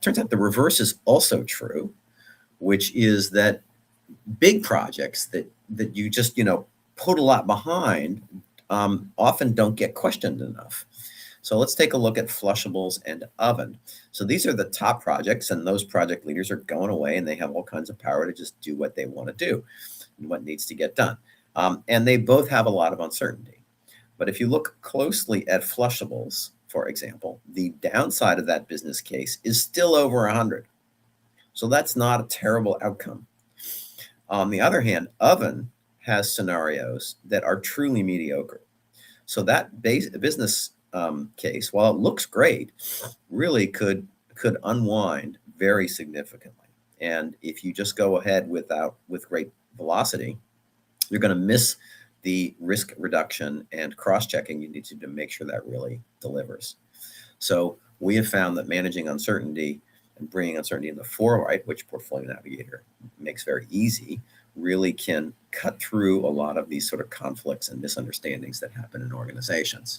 turns out the reverse is also true, which is that big projects that you just, put a lot behind often don't get questioned enough. So let's take a look at flushables and oven. So these are the top projects, and those project leaders are going away, and they have all kinds of power to just do what they want to do and what needs to get done. And they both have a lot of uncertainty. But if you look closely at flushables, for example, the downside of that business case is still over 100. So that's not a terrible outcome. On the other hand, oven has scenarios that are truly mediocre. So that business case, while it looks great, really could unwind very significantly. And if you just go ahead with great velocity, you're going to miss the risk reduction and cross-checking you need to make sure that really delivers. So we have found that managing uncertainty and bringing uncertainty in the forelight, which Portfolio Navigator makes very easy, really can cut through a lot of these sort of conflicts and misunderstandings that happen in organizations.